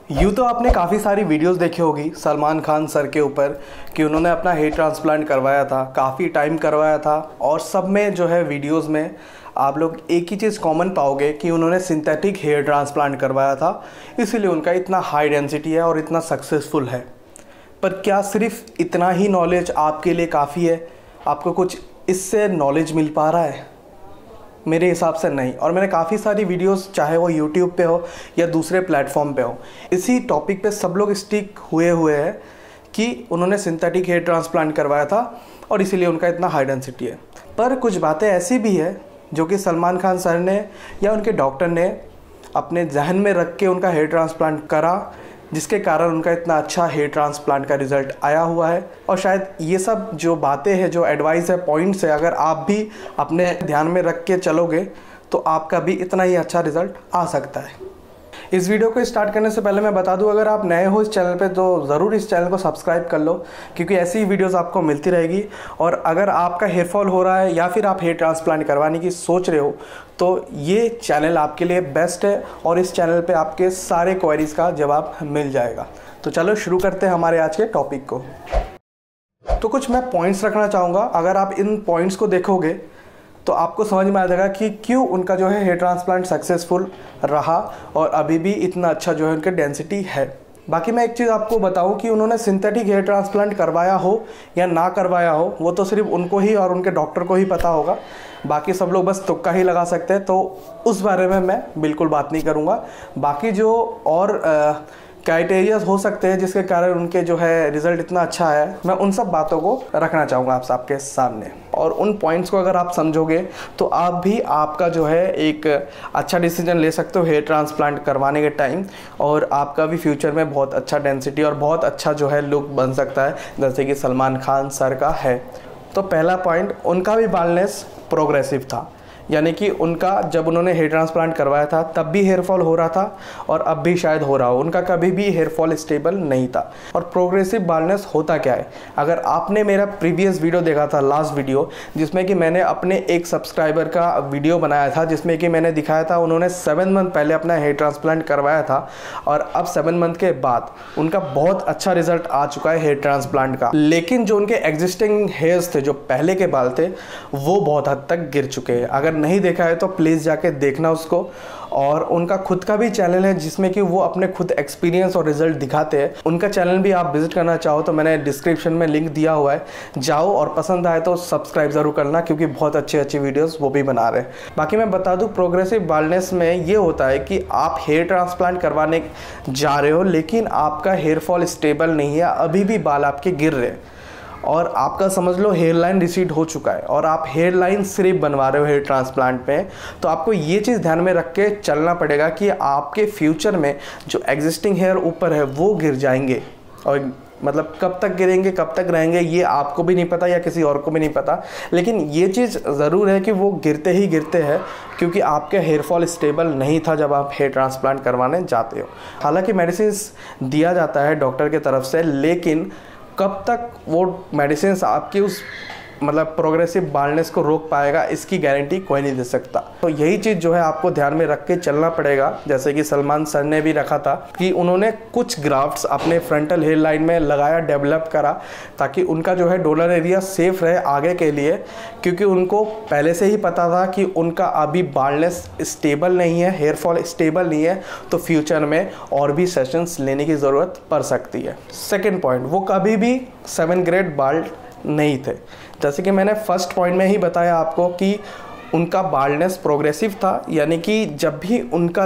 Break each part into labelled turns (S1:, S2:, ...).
S1: यूँ तो आपने काफ़ी सारी वीडियोस देखी होगी सलमान खान सर के ऊपर कि उन्होंने अपना हेयर ट्रांसप्लांट करवाया था, काफ़ी टाइम करवाया था। और सब में जो है वीडियोस में आप लोग एक ही चीज़ कॉमन पाओगे कि उन्होंने सिंथेटिक हेयर ट्रांसप्लांट करवाया था, इसीलिए उनका इतना हाई डेंसिटी है और इतना सक्सेसफुल है। पर क्या सिर्फ इतना ही नॉलेज आपके लिए काफ़ी है? आपको कुछ इससे नॉलेज मिल पा रहा है? मेरे हिसाब से नहीं। और मैंने काफ़ी सारी वीडियोस, चाहे वो यूट्यूब पे हो या दूसरे प्लेटफॉर्म पे हो, इसी टॉपिक पे सब लोग स्टिक हुए हैं कि उन्होंने सिंथेटिक हेयर ट्रांसप्लांट करवाया था और इसीलिए उनका इतना हाई डेंसिटी है। पर कुछ बातें ऐसी भी है जो कि सलमान खान सर ने या उनके डॉक्टर ने अपने जहन में रख के उनका हेयर ट्रांसप्लांट करा, जिसके कारण उनका इतना अच्छा हेयर ट्रांसप्लांट का रिज़ल्ट आया हुआ है। और शायद ये सब जो बातें हैं, जो एडवाइस है, पॉइंट्स है, अगर आप भी अपने ध्यान में रख के चलोगे तो आपका भी इतना ही अच्छा रिज़ल्ट आ सकता है। इस वीडियो को स्टार्ट करने से पहले मैं बता दूं, अगर आप नए हो इस चैनल पे तो ज़रूर इस चैनल को सब्सक्राइब कर लो, क्योंकि ऐसी ही वीडियोस आपको मिलती रहेगी। और अगर आपका हेयर फॉल हो रहा है या फिर आप हेयर ट्रांसप्लांट करवाने की सोच रहे हो तो ये चैनल आपके लिए बेस्ट है और इस चैनल पे आपके सारे क्वेरीज़ का जवाब मिल जाएगा। तो चलो शुरू करते हैं हमारे आज के टॉपिक को। तो कुछ मैं पॉइंट्स रखना चाहूँगा, अगर आप इन पॉइंट्स को देखोगे तो आपको समझ में आ जाएगा कि क्यों उनका जो है हेयर ट्रांसप्लांट सक्सेसफुल रहा और अभी भी इतना अच्छा जो है उनका डेंसिटी है। बाकी मैं एक चीज़ आपको बताऊं कि उन्होंने सिंथेटिक हेयर ट्रांसप्लांट करवाया हो या ना करवाया हो, वो तो सिर्फ उनको ही और उनके डॉक्टर को ही पता होगा। बाकी सब लोग बस तुक्का ही लगा सकते हैं, तो उस बारे में मैं बिल्कुल बात नहीं करूँगा। बाकी जो और क्राइटेरियाज हो सकते हैं जिसके कारण उनके जो है रिज़ल्ट इतना अच्छा है, मैं उन सब बातों को रखना चाहूँगा आप सबके सामने। और उन पॉइंट्स को अगर आप समझोगे तो आप भी आपका जो है एक अच्छा डिसीजन ले सकते हो हेयर ट्रांसप्लांट करवाने के टाइम, और आपका भी फ्यूचर में बहुत अच्छा डेंसिटी और बहुत अच्छा जो है लुक बन सकता है, जैसे कि सलमान खान सर का है। तो पहला पॉइंट, उनका भी बाल्डनेस प्रोग्रेसिव था, यानी कि उनका जब उन्होंने हेयर ट्रांसप्लांट करवाया था तब भी हेयर फॉल हो रहा था और अब भी शायद हो रहा हो। उनका कभी भी हेयर फॉल स्टेबल नहीं था। और प्रोग्रेसिव बाल्डनेस होता क्या है, अगर आपने मेरा प्रीवियस वीडियो देखा था, लास्ट वीडियो, जिसमें कि मैंने अपने एक सब्सक्राइबर का वीडियो बनाया था, जिसमें कि मैंने दिखाया था उन्होंने 7 मंथ पहले अपना हेयर ट्रांसप्लांट करवाया था और अब 7 मंथ के बाद उनका बहुत अच्छा रिजल्ट आ चुका है हेयर ट्रांसप्लांट का। लेकिन जो उनके एग्जिस्टिंग हेयर्स थे, जो पहले के बाल थे, वो बहुत हद तक गिर चुके हैं। अगर नहीं देखा है तो प्लीज़ जाके देखना उसको। और उनका खुद का भी चैनल है जिसमें कि वो अपने खुद एक्सपीरियंस और रिजल्ट दिखाते हैं। उनका चैनल भी आप विजिट करना चाहो तो मैंने डिस्क्रिप्शन में लिंक दिया हुआ है, जाओ और पसंद आए तो सब्सक्राइब ज़रूर करना, क्योंकि बहुत अच्छी वीडियोस वो भी बना रहे हैं। बाकी मैं बता दूं, प्रोग्रेसिव बाल्डनेस में ये होता है कि आप हेयर ट्रांसप्लांट करवाने जा रहे हो लेकिन आपका हेयर फॉल स्टेबल नहीं है, अभी भी बाल आपके गिर रहे हैं और आपका समझ लो हेयर लाइन रिसीड हो चुका है और आप हेयर लाइन सिर्फ बनवा रहे हो हेयर ट्रांसप्लांट में। तो आपको ये चीज़ ध्यान में रख के चलना पड़ेगा कि आपके फ्यूचर में जो एग्जिस्टिंग हेयर ऊपर है वो गिर जाएंगे, और मतलब कब तक गिरेंगे, कब तक रहेंगे, ये आपको भी नहीं पता या किसी और को भी नहीं पता। लेकिन ये चीज़ ज़रूर है कि वो गिरते ही गिरते हैं, क्योंकि आपका हेयर फॉल स्टेबल नहीं था जब आप हेयर ट्रांसप्लांट करवाने जाते हो। हालांकि मेडिसिन दिया जाता है डॉक्टर की तरफ से, लेकिन कब तक वो मेडिसिन आपकी उस मतलब प्रोग्रेसिव बाल्डनेस को रोक पाएगा, इसकी गारंटी कोई नहीं दे सकता। तो यही चीज़ जो है आपको ध्यान में रख के चलना पड़ेगा। जैसे कि सलमान सर ने भी रखा था कि उन्होंने कुछ ग्राफ्ट्स अपने फ्रंटल हेयर लाइन में लगाया, डेवलप करा, ताकि उनका जो है डोनर एरिया सेफ रहे आगे के लिए, क्योंकि उनको पहले से ही पता था कि उनका अभी बाल्डनेस स्टेबल नहीं है, हेयर फॉल स्टेबल नहीं है, तो फ्यूचर में और भी सेशंस लेने की ज़रूरत पड़ सकती है। सेकेंड पॉइंट, वो कभी भी 7 ग्रेड बाल्ड नहीं थे। जैसे कि मैंने फर्स्ट पॉइंट में ही बताया आपको कि उनका बाल्डनेस प्रोग्रेसिव था, यानी कि जब भी उनका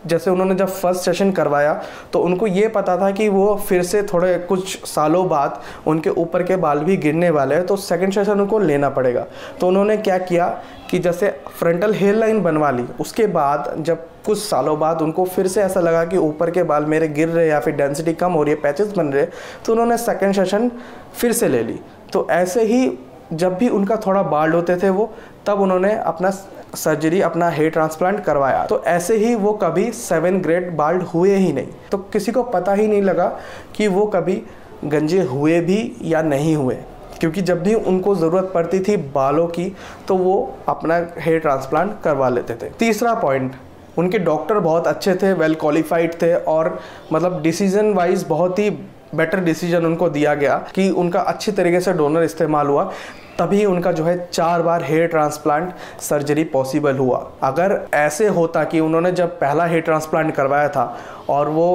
S1: जैसे उन्होंने जब फर्स्ट सेशन करवाया तो उनको ये पता था कि वो फिर से थोड़े कुछ सालों बाद उनके ऊपर के बाल भी गिरने वाले हैं, तो सेकंड सेशन उनको लेना पड़ेगा। तो उन्होंने क्या किया कि जैसे फ्रंटल हेयर लाइन बनवा ली, उसके बाद जब कुछ सालों बाद उनको फिर से ऐसा लगा कि ऊपर के बाल मेरे गिर रहे या फिर डेंसिटी कम हो रही है, पैचेस बन रहे, तो उन्होंने सेकंड सेशन फिर से ले ली। तो ऐसे ही जब भी उनका थोड़ा बाल्ड होते थे वो, तब उन्होंने अपना सर्जरी, अपना हेयर ट्रांसप्लांट करवाया। तो ऐसे ही वो कभी 7 ग्रेड बाल्ड हुए ही नहीं, तो किसी को पता ही नहीं लगा कि वो कभी गंजे हुए भी या नहीं हुए, क्योंकि जब भी उनको ज़रूरत पड़ती थी बालों की तो वो अपना हेयर ट्रांसप्लांट करवा लेते थे। तीसरा पॉइंट, उनके डॉक्टर बहुत अच्छे थे, वेल क्वालिफाइड थे, और मतलब डिसीजन वाइज बहुत ही बेटर डिसीजन उनको दिया गया कि उनका अच्छी तरीके से डोनर इस्तेमाल हुआ, तभी उनका जो है 4 बार हेयर ट्रांसप्लांट सर्जरी पॉसिबल हुआ। अगर ऐसे होता कि उन्होंने जब पहला हेयर ट्रांसप्लांट करवाया था और वो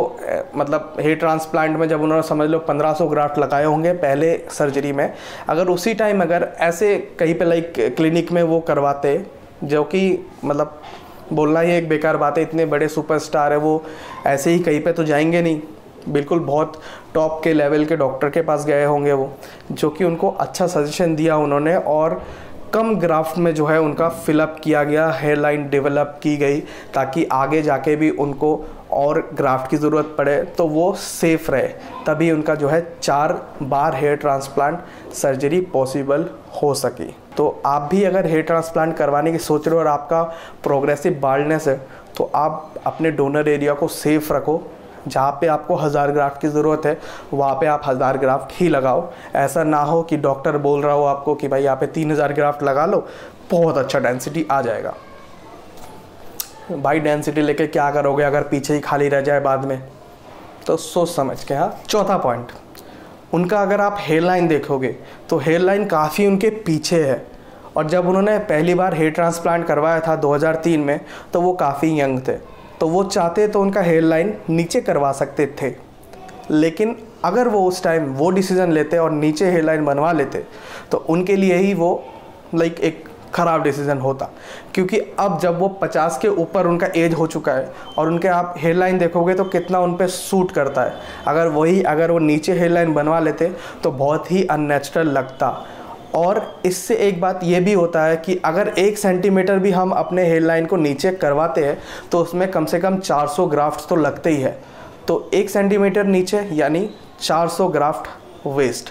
S1: मतलब हेयर ट्रांसप्लांट में जब उन्होंने समझ लो 1500 ग्राफ्ट लगाए होंगे पहले सर्जरी में, अगर उसी टाइम अगर ऐसे कहीं पे लाइक क्लिनिक में वो करवाते, जो कि मतलब बोलना ही एक बेकार बात है, इतने बड़े सुपरस्टार है वो ऐसे ही कहीं पे तो जाएंगे नहीं, बिल्कुल बहुत टॉप के लेवल के डॉक्टर के पास गए होंगे वो, जो कि उनको अच्छा सजेशन दिया उन्होंने, और कम ग्राफ्ट में जो है उनका फिलअप किया गया, हेयर लाइन डेवलप की गई, ताकि आगे जाके भी उनको और ग्राफ्ट की ज़रूरत पड़े तो वो सेफ़ रहे। तभी उनका जो है 4 बार हेयर ट्रांसप्लांट सर्जरी पॉसिबल हो सकी। तो आप भी अगर हेयर ट्रांसप्लांट करवाने की सोच रहे हो और आपका प्रोग्रेसिव बाल्डनेस है, तो आप अपने डोनर एरिया को सेफ़ रखो। जहाँ पे आपको 1000 ग्राफ्ट की ज़रूरत है वहाँ पे आप 1000 ग्राफ्ट ही लगाओ। ऐसा ना हो कि डॉक्टर बोल रहा हो आपको कि भाई यहाँ पे 3000 ग्राफ्ट लगा लो, बहुत अच्छा डेंसिटी आ जाएगा। भाई डेंसिटी लेके क्या करोगे अगर पीछे ही खाली रह जाए बाद में, तो सोच समझ के। हाँ, चौथा पॉइंट, उनका अगर आप हेयर लाइन देखोगे तो हेयर लाइन काफ़ी उनके पीछे है, और जब उन्होंने पहली बार हेयर ट्रांसप्लांट करवाया था 2003 में, तो वो काफ़ी यंग थे, तो वो चाहते तो उनका हेयर लाइन नीचे करवा सकते थे, लेकिन अगर वो उस टाइम वो डिसीज़न लेते और नीचे हेयर लाइन बनवा लेते तो उनके लिए ही वो लाइक एक ख़राब डिसीज़न होता। क्योंकि अब जब वो 50 के ऊपर उनका एज हो चुका है और उनके आप हेयर लाइन देखोगे तो कितना उन पे सूट करता है, अगर वो नीचे हेयर लाइन बनवा लेते तो बहुत ही अननेचुरल लगता। और इससे एक बात ये भी होता है कि अगर 1 सेंटीमीटर भी हम अपने हेयर लाइन को नीचे करवाते हैं तो उसमें कम से कम 400 ग्राफ्ट तो लगते ही है। तो 1 सेंटीमीटर नीचे यानी 400 ग्राफ्ट वेस्ट।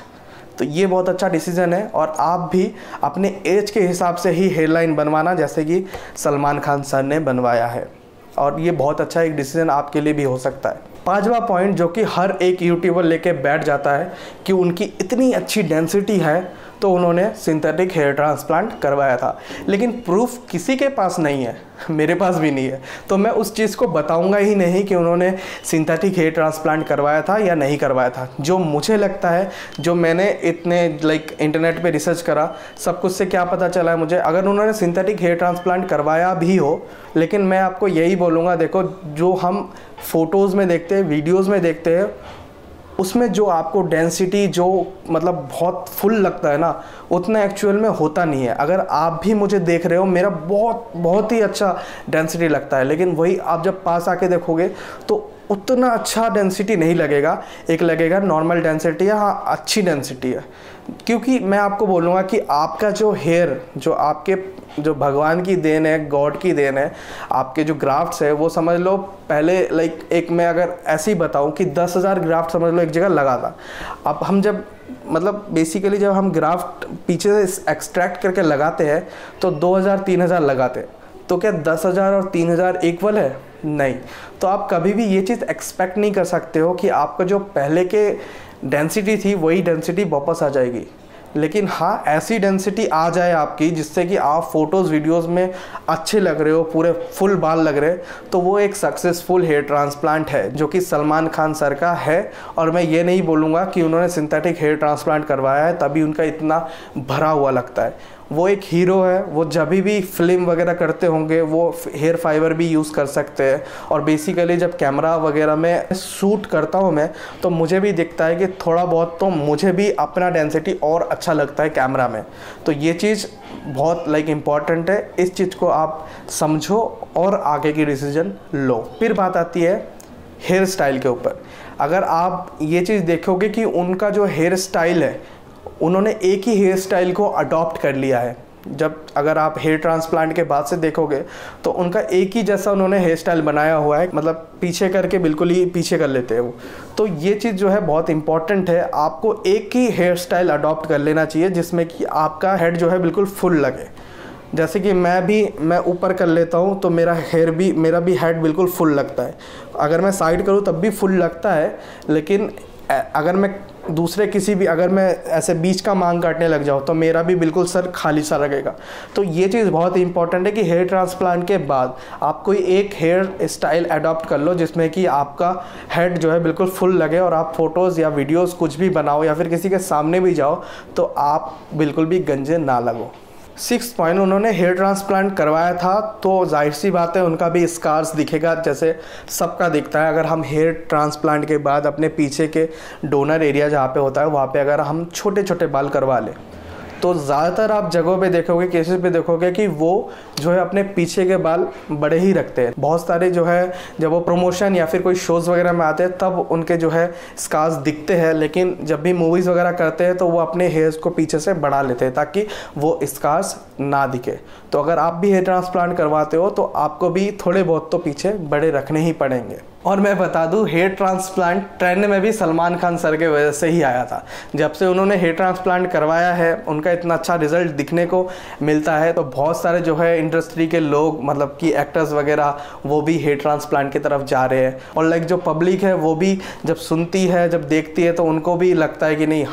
S1: तो ये बहुत अच्छा डिसीजन है, और आप भी अपने एज के हिसाब से ही हेयर लाइन बनवाना, जैसे कि सलमान खान सर ने बनवाया है, और ये बहुत अच्छा एक डिसीजन आपके लिए भी हो सकता है। 5वां पॉइंट जो कि हर एक यूट्यूबर लेके बैठ जाता है कि उनकी इतनी अच्छी डेंसिटी है तो उन्होंने सिंथेटिक हेयर ट्रांसप्लांट करवाया था, लेकिन प्रूफ किसी के पास नहीं है, मेरे पास भी नहीं है, तो मैं उस चीज़ को बताऊंगा ही नहीं कि उन्होंने सिंथेटिक हेयर ट्रांसप्लांट करवाया था या नहीं करवाया था। जो मुझे लगता है, जो मैंने इतने इंटरनेट पे रिसर्च करा, सब कुछ से क्या पता चला है मुझे, अगर उन्होंने सिंथेटिक हेयर ट्रांसप्लांट करवाया भी हो, लेकिन मैं आपको यही बोलूँगा, देखो जो हम फ़ोटोज़ में देखते हैं, वीडियोज़ में देखते हैं, उसमें जो आपको डेंसिटी जो मतलब बहुत फुल लगता है ना, उतना एक्चुअल में होता नहीं है। अगर आप भी मुझे देख रहे हो, मेरा बहुत ही अच्छा डेंसिटी लगता है, लेकिन वही आप जब पास आके देखोगे तो उतना अच्छा डेंसिटी नहीं लगेगा। एक लगेगा नॉर्मल डेंसिटी है, हाँ अच्छी डेंसिटी है। क्योंकि मैं आपको बोलूँगा कि आपका जो हेयर, जो भगवान की देन है, गॉड की देन है, आपके जो ग्राफ्ट्स है वो समझ लो पहले एक मैं अगर ऐसे ही बताऊँ कि 10,000 ग्राफ्ट समझ लो एक जगह लगा था। अब हम जब बेसिकली जब हम ग्राफ्ट पीछे से एक्सट्रैक्ट करके लगाते हैं तो 2,000-3,000 लगाते हैं, तो क्या 10,000 और 3,000 इक्वल है? नहीं। तो आप कभी भी ये चीज़ एक्सपेक्ट नहीं कर सकते हो कि आपका जो पहले के डेंसिटी थी वही डेंसिटी वापस आ जाएगी। लेकिन हाँ, ऐसी डेंसिटी आ जाए आपकी जिससे कि आप फ़ोटोज़ वीडियोज़ में अच्छे लग रहे हो, पूरे फुल बाल लग रहे, तो वो एक सक्सेसफुल हेयर ट्रांसप्लांट है जो कि सलमान खान सर का है। और मैं ये नहीं बोलूँगा कि उन्होंने सिंथेटिक हेयर ट्रांसप्लांट करवाया है तभी उनका इतना भरा हुआ लगता है। वो एक हीरो है, वो जब भी फिल्म वगैरह करते होंगे वो हेयर फाइबर भी यूज़ कर सकते हैं। और बेसिकली जब कैमरा वगैरह में शूट करता हूँ मैं, तो मुझे भी दिखता है कि थोड़ा बहुत तो मुझे भी अपना डेंसिटी और अच्छा लगता है कैमरा में। तो ये चीज़ बहुत इम्पॉर्टेंट है, इस चीज़ को आप समझो और आगे की डिसीजन लो। फिर बात आती है हेयर स्टाइल के ऊपर। अगर आप ये चीज़ देखोगे कि उनका जो हेयर स्टाइल है, उन्होंने एक ही हेयर स्टाइल को अडॉप्ट कर लिया है। अगर आप हेयर ट्रांसप्लांट के बाद से देखोगे तो उनका एक ही जैसा उन्होंने हेयर स्टाइल बनाया हुआ है, मतलब पीछे करके बिल्कुल ही पीछे कर लेते हैं वो। तो ये चीज़ जो है बहुत इंपॉर्टेंट है, आपको एक ही हेयर स्टाइल अडॉप्ट कर लेना चाहिए जिसमें कि आपका हेड जो है बिल्कुल फुल लगे। जैसे कि मैं ऊपर कर लेता हूँ तो मेरा भी हेड बिल्कुल फुल लगता है। अगर मैं साइड करूँ तब भी फुल लगता है, लेकिन अगर मैं दूसरे किसी भी, अगर मैं ऐसे बीच का मांग काटने लग जाऊँ तो मेरा भी बिल्कुल सर खाली सा लगेगा। तो ये चीज़ बहुत इंपॉर्टेंट है कि हेयर ट्रांसप्लांट के बाद आप कोई एक हेयर स्टाइल अडॉप्ट कर लो जिसमें कि आपका हेड जो है बिल्कुल फुल लगे और आप फ़ोटोज़ या वीडियोज़ कुछ भी बनाओ या फिर किसी के सामने भी जाओ तो आप बिल्कुल भी गंजे ना लगो। 6 पॉइंट, उन्होंने हेयर ट्रांसप्लांट करवाया था तो जाहिर सी बात है उनका भी स्कार्स दिखेगा जैसे सबका दिखता है। अगर हम हेयर ट्रांसप्लांट के बाद अपने पीछे के डोनर एरिया जहाँ पे होता है वहाँ पे अगर हम छोटे छोटे बाल करवा लें तो ज़्यादातर आप जगहों पे देखोगे, केसेस पे देखोगे कि वो जो है अपने पीछे के बाल बड़े ही रखते हैं। बहुत सारे जो है जब वो प्रमोशन या फिर कोई शोज़ वगैरह में आते हैं तब उनके जो है स्कार्स दिखते हैं, लेकिन जब भी मूवीज़ वगैरह करते हैं तो वो अपने हेयर्स को पीछे से बढ़ा लेते हैं ताकि वो स्कार्स ना दिखे। तो अगर आप भी हेयर ट्रांसप्लांट करवाते हो तो आपको भी थोड़े बहुत तो पीछे बड़े रखने ही पड़ेंगे। और मैं बता दूं, हेयर ट्रांसप्लांट ट्रेंड में भी सलमान खान सर के वजह से ही आया था। जब से उन्होंने हेयर ट्रांसप्लांट करवाया है उनका इतना अच्छा रिजल्ट दिखने को मिलता है तो बहुत सारे जो है इंडस्ट्री के लोग, मतलब कि एक्टर्स वगैरह, वो भी हेयर ट्रांसप्लांट की तरफ जा रहे हैं। और लाइक जो पब्लिक है वो भी जब सुनती है, जब देखती है तो उनको भी लगता है कि नहीं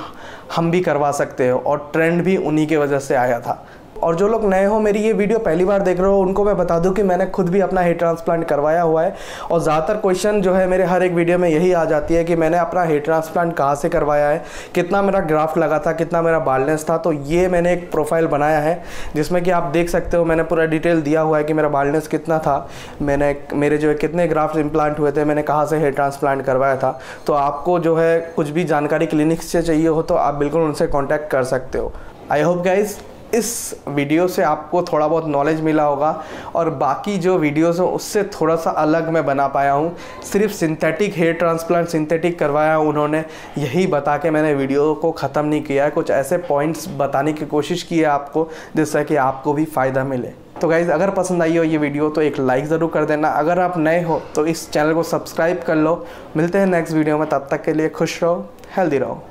S1: हम भी करवा सकते हो, और ट्रेंड भी उन्हीं की वजह से आया था। और जो लोग नए हो, मेरी ये वीडियो पहली बार देख रहे हो, उनको मैं बता दूं कि मैंने खुद भी अपना हेयर ट्रांसप्लांट करवाया हुआ है। और ज़्यादातर क्वेश्चन जो है मेरे हर एक वीडियो में यही आ जाती है कि मैंने अपना हेयर ट्रांसप्लांट कहाँ से करवाया है, कितना मेरा ग्राफ्ट लगा था, कितना मेरा बाल्डनेस था। तो ये मैंने एक प्रोफाइल बनाया है जिसमें कि आप देख सकते हो मैंने पूरा डिटेल दिया हुआ है कि मेरा बाल्डनेस कितना था, मेरे जो है कितने ग्राफ्ट इम्प्लांट हुए थे, मैंने कहाँ से हेयर ट्रांसप्लांट करवाया था। तो आपको जो है कुछ भी जानकारी क्लिनिक से चाहिए हो तो आप बिल्कुल उनसे कॉन्टैक्ट कर सकते हो। आई होप गाइज इस वीडियो से आपको थोड़ा बहुत नॉलेज मिला होगा, और बाकी जो वीडियोस हैं उससे थोड़ा सा अलग मैं बना पाया हूँ। सिर्फ सिंथेटिक हेयर ट्रांसप्लांट सिंथेटिक करवाया उन्होंने, यही बता के मैंने वीडियो को ख़त्म नहीं किया है। कुछ ऐसे पॉइंट्स बताने की कोशिश की है आपको जिससे कि आपको भी फ़ायदा मिले। तो गाइज़ अगर पसंद आई हो ये वीडियो तो एक लाइक ज़रूर कर देना। अगर आप नए हो तो इस चैनल को सब्सक्राइब कर लो। मिलते हैं नेक्स्ट वीडियो में, तब तक के लिए खुश रहो, हेल्दी रहो।